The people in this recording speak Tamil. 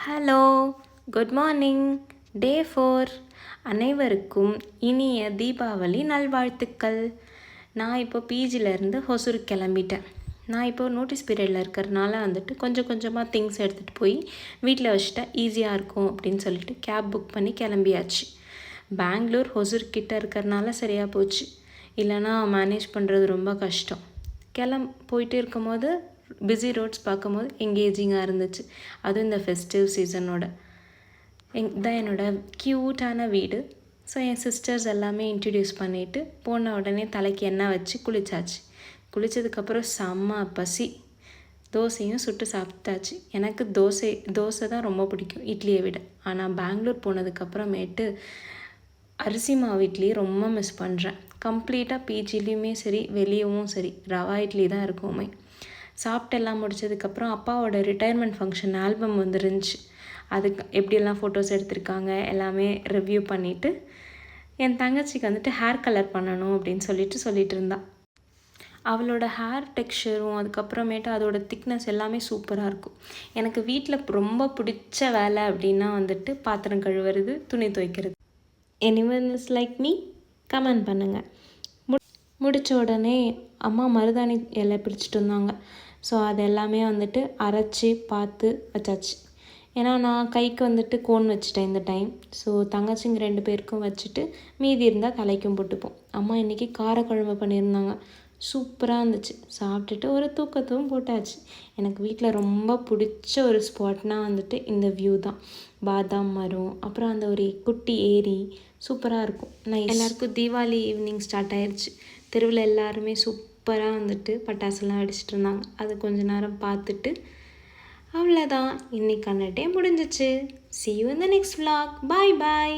Hello, good morning. டே 4. அனைவருக்கும் இனிய தீபாவளி நல்வாழ்த்துக்கள். நான் இப்போ பிஜிலேருந்து ஹொசூருக்கு கிளம்பிட்டேன். நான் இப்போ நோட்டீஸ் பீரியடில் இருக்கிறதுனால கொஞ்சம் கொஞ்சமாக திங்ஸ் எடுத்துகிட்டு போய் வீட்டில் வச்சுட்டா ஈஸியாக இருக்கும் அப்படின்னு சொல்லிட்டு கேப் புக் பண்ணி கிளம்பியாச்சு. பெங்களூர் ஹொசூர் கிட்ட இருக்கிறதுனால சரியாக போச்சு, இல்லைனா மேனேஜ் பண்ணுறது ரொம்ப கஷ்டம். போயிட்டு இருக்கும்போது பிஸி ரோட்ஸ் பார்க்கும்போது எங்கேஜிங்காக இருந்துச்சு. அதுவும் இந்த ஃபெஸ்டிவ் சீசனோட. தான் என்னோடய க்யூட்டான வீடு. ஸோ என் சிஸ்டர்ஸ் எல்லாமே இன்ட்ரடியூஸ் பண்ணிவிட்டு போன உடனே தலைக்கு எண்ணெய் வச்சு குளித்தாச்சு. குளித்ததுக்கப்புறம் செம்ம பசி. தோசையும் சுட்டு சாப்பிட்டாச்சு. எனக்கு தோசை தான் ரொம்ப பிடிக்கும் இட்லியை விட. ஆனால் பெங்களூர் போனதுக்கப்புறமேட்டு அரிசி மாவு இட்லி ரொம்ப மிஸ் பண்ணுறேன். கம்ப்ளீட்டாக பிஜிலையுமே சரி வெளியவும் சரி ரவா இட்லி தான் இருக்குமே. சாப்பிட்டு எல்லாம் முடித்ததுக்கப்புறம் அப்பாவோட ரிட்டையர்மெண்ட் ஃபங்க்ஷன் ஆல்பம் வந்துருந்துச்சு. அதுக்கு எப்படியெல்லாம் ஃபோட்டோஸ் எடுத்திருக்காங்க எல்லாமே ரிவ்யூ பண்ணிவிட்டு என் தங்கச்சிக்கு ஹேர் கலர் பண்ணணும் அப்படின்னு சொல்லிட்டு இருந்தா. அவளோட ஹேர் டெக்ஸ்சரும் அதுக்கப்புறமேட்டு அதோட திக்னஸ் எல்லாமே சூப்பராக இருக்கும். எனக்கு வீட்டில் ரொம்ப பிடிச்ச வேலை அப்படின்னா பாத்திரம் கழுவுறது, துணி துவைக்கிறது. Anyone is like me? Comment பண்ணுங்கள். முடித்த உடனே அம்மா மருதாணி இலை பிடிச்சிட்டு வந்தாங்க. ஸோ அது எல்லாமே அரைச்சி பார்த்து வச்சாச்சு. ஏன்னா நான் கைக்கு கோன் வச்சுட்டேன் இந்த டைம். ஸோ தங்கச்சிங்க 2 பேருக்கும் வச்சுட்டு மீதி இருந்தால் தலைக்கும் போட்டுப்போம். அம்மா இன்றைக்கி காரக்குழம்பு பண்ணியிருந்தாங்க, சூப்பராக இருந்துச்சு. சாப்பிட்டுட்டு ஒரு தூக்கத்தும் போட்டாச்சு. எனக்கு வீட்டில் ரொம்ப பிடிச்ச ஒரு ஸ்பாட்னால் இந்த வியூ தான். பாதாம் மரம், அப்புறம் அந்த ஒரு குட்டி ஏரி சூப்பராக இருக்கும். நான் எல்லாருக்கும் தீபாவளி ஈவினிங் ஸ்டார்ட் ஆயிடுச்சு. தெருவில் எல்லாருமே சூப்பராக பட்டாசுலாம் அடிச்சிட்டு இருந்தாங்க. அது கொஞ்ச நேரம் பார்த்துட்டு அவ்வளோதான், இன்னைக்கான டே முடிஞ்சிச்சு. See you in the next vlog. Bye bye.